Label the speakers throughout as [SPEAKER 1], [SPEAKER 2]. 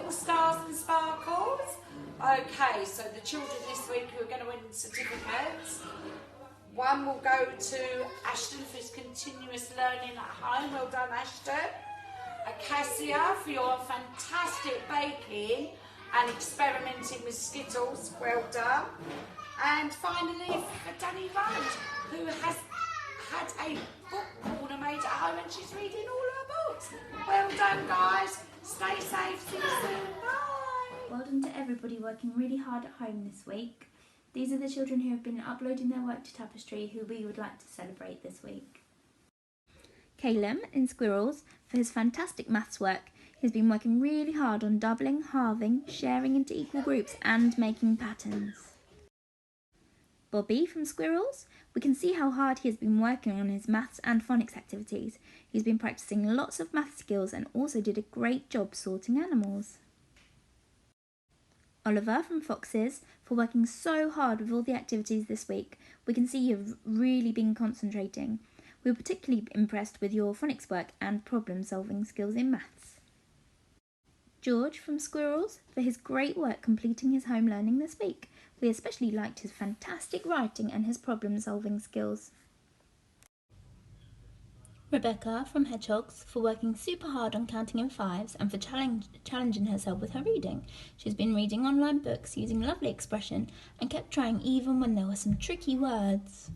[SPEAKER 1] little stars and sparkles. Okay, so the children this week who are going to win certificates. One will go to Ashton for his continuous learning at home. Well done, Ashton. Acacia for your fantastic baking and experimenting with Skittles. Well done. And finally for Danny Rund, who has had a book corner made at home and she's reading all her books. Well done, guys. Stay safe. See you soon. Bye.
[SPEAKER 2] Well done to everybody working really hard at home this week. These are the children who have been uploading their work to Tapestry who we would like to celebrate this week. Caleb in Squirrels for his fantastic maths work. He's been working really hard on doubling, halving, sharing into equal groups and making patterns. Bobby from Squirrels, we can see how hard he has been working on his maths and phonics activities. He's been practicing lots of maths skills and also did a great job sorting animals. Oliver from Foxes, for working so hard with all the activities this week. We can see you've really been concentrating. We were particularly impressed with your phonics work and problem-solving skills in maths. George from Squirrels, for his great work completing his home learning this week. We especially liked his fantastic writing and his problem-solving skills. Rebecca from Hedgehogs, for working super hard on counting in fives and for challenging herself with her reading. She's been reading online books using lovely expression and kept trying even when there were some tricky words.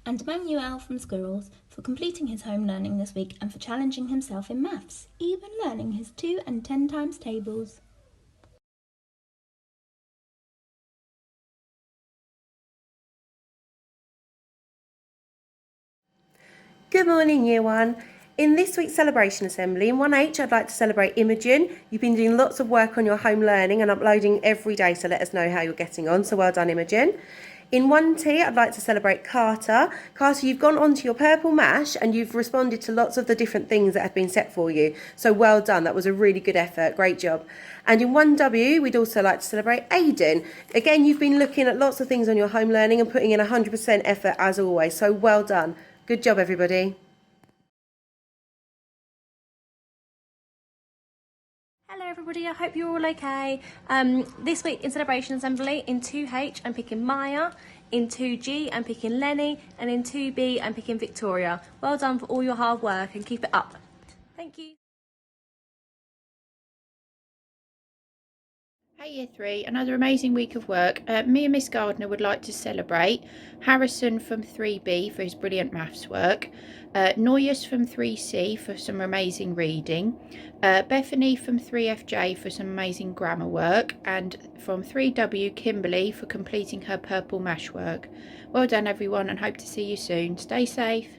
[SPEAKER 2] And Emmanuel from Squirrels, for completing his home learning this week and for challenging himself in maths, even learning his 2 and 10 times tables.
[SPEAKER 3] Good morning, Year 1. In this week's celebration assembly, in 1H, I'd like to celebrate Imogen. You've been doing lots of work on your home learning and uploading every day, so let us know how you're getting on. So well done, Imogen. In 1T, I'd like to celebrate Carter. Carter, you've gone onto your purple mash and you've responded to lots of the different things that have been set for you. So well done. That was a really good effort. Great job. And in 1W, we'd also like to celebrate Aidan. Again, you've been looking at lots of things on your home learning and putting in 100% effort as always. So well done. Good job, everybody.
[SPEAKER 4] Hello everybody, I hope you're all okay. This week in Celebration Assembly, in 2H I'm picking Maya, in 2G I'm picking Lenny, and in 2B I'm picking Victoria. Well done for all your hard work and keep it up. Thank you.
[SPEAKER 5] Hey Year 3, another amazing week of work. Me and Miss Gardner would like to celebrate Harrison from 3B for his brilliant maths work, Noyes from 3C for some amazing reading, Bethany from 3FJ for some amazing grammar work, and from 3W Kimberly for completing her purple mash work. Well done everyone and hope to see you soon. Stay safe.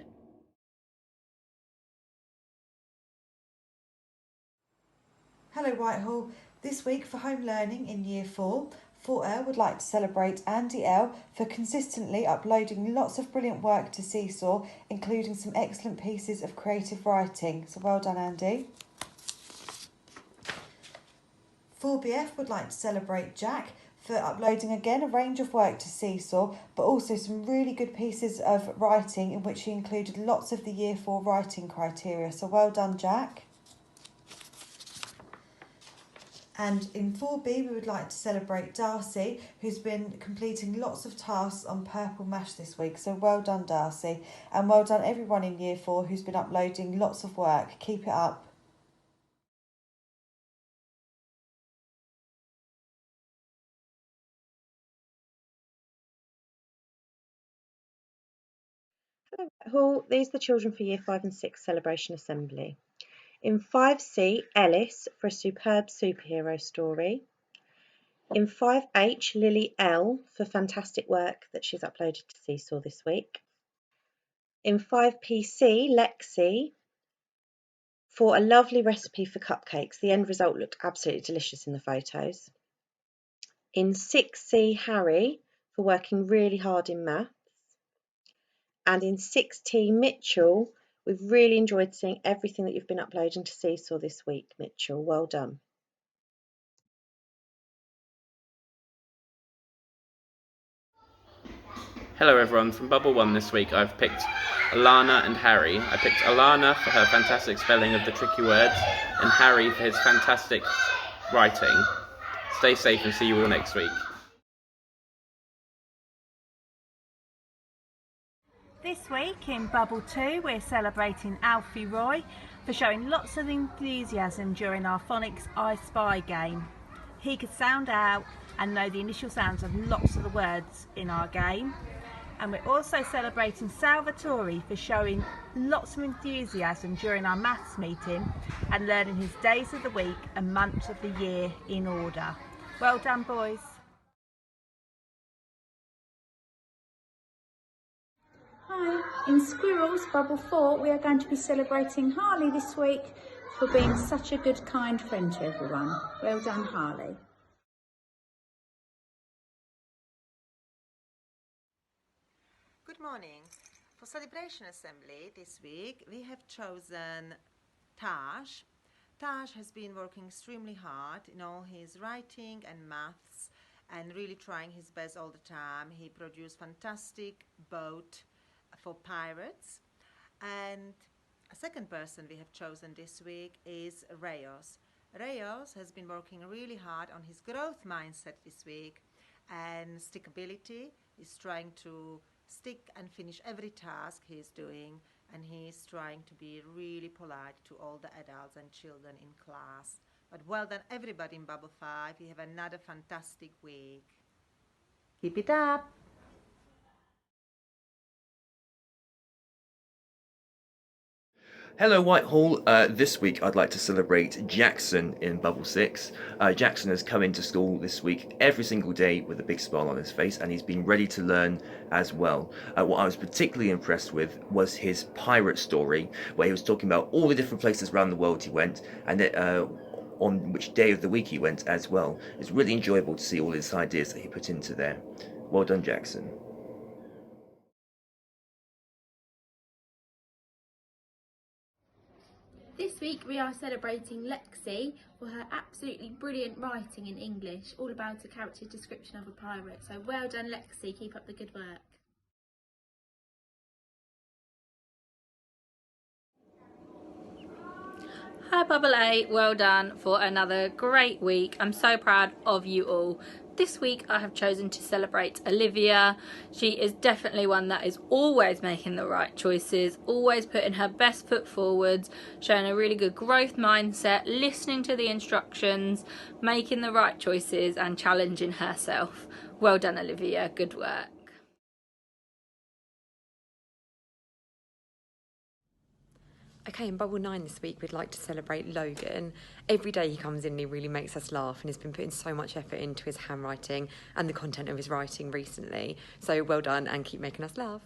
[SPEAKER 6] Hello Whitehall. This week for home learning in Year 4, 4L would like to celebrate Andy L for consistently uploading lots of brilliant work to Seesaw, including some excellent pieces of creative writing. So well done, Andy. 4BF would like to celebrate Jack for uploading again a range of work to Seesaw, but also some really good pieces of writing in which he included lots of the Year 4 writing criteria. So well done, Jack. And in 4B, we would like to celebrate Darcy, who's been completing lots of tasks on Purple Mash this week. So well done, Darcy. And well done everyone in Year 4 who's been uploading lots of work. Keep it up.
[SPEAKER 3] Hello, these are the children for Year 5 and 6 Celebration Assembly. In 5C, Ellis for a superb superhero story. In 5H, Lily L for fantastic work that she's uploaded to Seesaw this week. In 5PC, Lexi for a lovely recipe for cupcakes. The end result looked absolutely delicious in the photos. In 6C, Harry for working really hard in maths. And in 6T, Mitchell, we've really enjoyed seeing everything that you've been uploading to Seesaw this week, Mitchell. Well done.
[SPEAKER 7] Hello everyone, from Bubble 1 this week I've picked Alana and Harry. I picked Alana for her fantastic spelling of the tricky words and Harry for his fantastic writing. Stay safe and see you all next week.
[SPEAKER 8] This week in Bubble 2 we're celebrating Alfie Roy for showing lots of enthusiasm during our phonics I Spy game. He could sound out and know the initial sounds of lots of the words in our game. And we're also celebrating Salvatore for showing lots of enthusiasm during our maths meeting and learning his days of the week and months of the year in order. Well done, boys.
[SPEAKER 9] Hi, in Squirrels Bubble 4 we are going to be celebrating Harley this week for being such a good, kind friend to everyone. Well done, Harley.
[SPEAKER 10] Good morning. For Celebration Assembly this week we have chosen Taj. Taj has been working extremely hard in all his writing and maths and really trying his best all the time. He produced fantastic boat for pirates. And a second person we have chosen this week is Rayos. Rayos has been working really hard on his growth mindset this week and stickability. He's trying to stick and finish every task he's doing, and he's trying to be really polite to all the adults and children in class. But well done everybody in Bubble 5. You have another fantastic week. Keep it up.
[SPEAKER 11] Hello Whitehall, this week I'd like to celebrate Jackson in Bubble 6. Jackson has come into school this week every single day with a big smile on his face, and he's been ready to learn as well. What I was particularly impressed with was his pirate story, where he was talking about all the different places around the world he went, and on which day of the week he went as well. It's really enjoyable to see all his ideas that he put into there. Well done, Jackson.
[SPEAKER 2] This week we are celebrating Lexi for her absolutely brilliant writing in English, all about a character description of a pirate. So well done, Lexi, keep up the good work.
[SPEAKER 12] Hi Bubble 8, well done for another great week. I'm so proud of you all. This week I have chosen to celebrate Olivia. She is definitely one that is always making the right choices, always putting her best foot forwards, showing a really good growth mindset, listening to the instructions, making the right choices and challenging herself. Well done, Olivia, good work.
[SPEAKER 13] Okay, in Bubble 9 this week, we'd like to celebrate Logan. Every day he comes in and he really makes us laugh, and he's been putting so much effort into his handwriting and the content of his writing recently. So well done and keep making us laugh.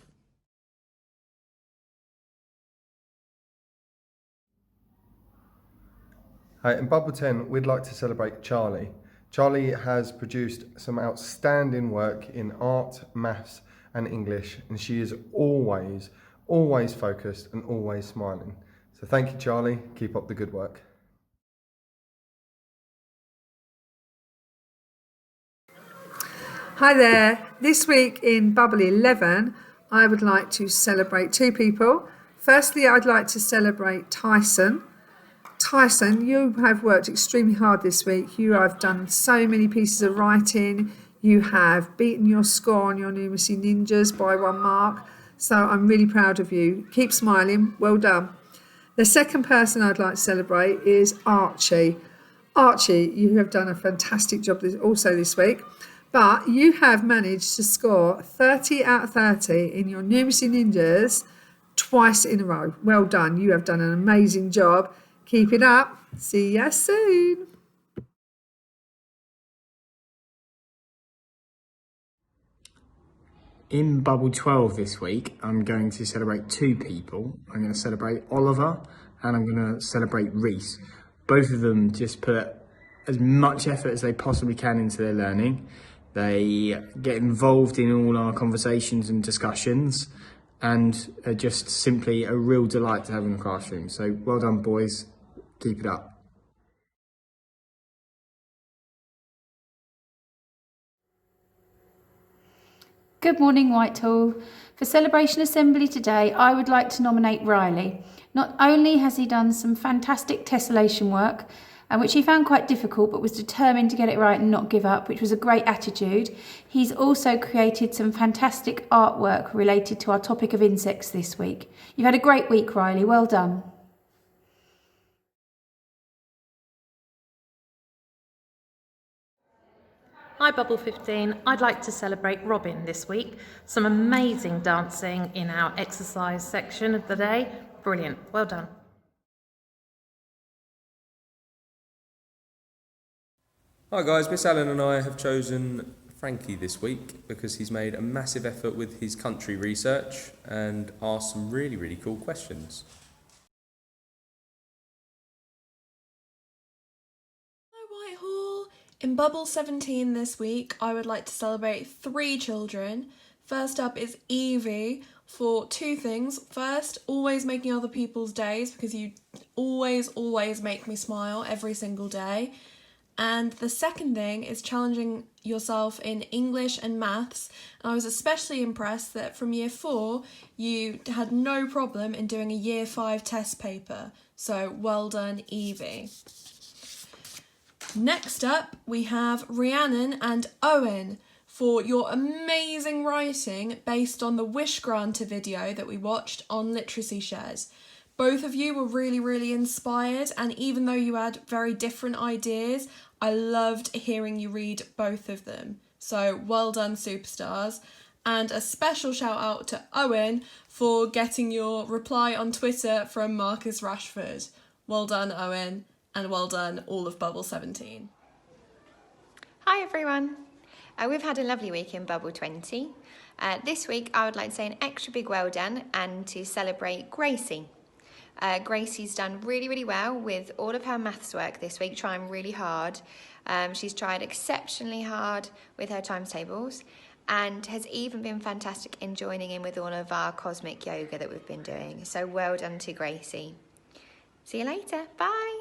[SPEAKER 14] Hi, in Bubble 10, we'd like to celebrate Charlie. Charlie has produced some outstanding work in art, maths and English, and she is always focused and always smiling. So thank you, Charlie. Keep up the good work.
[SPEAKER 15] Hi there. This week in Bubble 11, I would like to celebrate two people. Firstly, I'd like to celebrate Tyson. Tyson, you have worked extremely hard this week. You have done so many pieces of writing. You have beaten your score on your numeracy ninjas by 1 mark. So I'm really proud of you. Keep smiling. Well done. The second person I'd like to celebrate is Archie. Archie, you have done a fantastic job also this week, but you have managed to score 30 out of 30 in your numeracy ninjas twice in a row. Well done. You have done an amazing job. Keep it up. See you soon.
[SPEAKER 16] In Bubble 12 this week, I'm going to celebrate two people. I'm going to celebrate Oliver and I'm going to celebrate Reese. Both of them just put as much effort as they possibly can into their learning. They get involved in all our conversations and discussions and are just simply a real delight to have in the classroom. So well done, boys. Keep it up.
[SPEAKER 5] Good morning, Whitehall. For Celebration Assembly today, I would like to nominate Riley. Not only has he done some fantastic tessellation work, which he found quite difficult but was determined to get it right and not give up, which was a great attitude, he's also created some fantastic artwork related to our topic of insects this week. You've had a great week, Riley. Well done.
[SPEAKER 17] Hi Bubble 15, I'd like to celebrate Robin this week. Some amazing dancing in our exercise section of the day. Brilliant, well done.
[SPEAKER 18] Hi guys, Miss Allen and I have chosen Frankie this week because he's made a massive effort with his country research and asked some really cool questions.
[SPEAKER 19] Whitehall. In Bubble 17 this week, I would like to celebrate 3 children. First up is Evie for 2 things. First, always making other people's days because you always make me smile every single day. And the second thing is challenging yourself in English and maths. And I was especially impressed that from year 4, you had no problem in doing a year 5 test paper. So well done, Evie. Next up, we have Rhiannon and Owen for your amazing writing based on the Wish Granter video that we watched on Literacy Shares. Both of you were really inspired, and even though you had very different ideas, I loved hearing you read both of them. So well done, superstars. And a special shout out to Owen for getting your reply on Twitter from Marcus Rashford. Well done, Owen. And well done, all of Bubble 17.
[SPEAKER 20] Hi everyone. We've had a lovely week in Bubble 20. This week I would like to say an extra big well done and to celebrate Gracie. Gracie's done really well with all of her maths work this week, trying really hard. She's tried exceptionally hard with her timetables and has even been fantastic in joining in with all of our cosmic yoga that we've been doing. So well done to Gracie. See you later. Bye.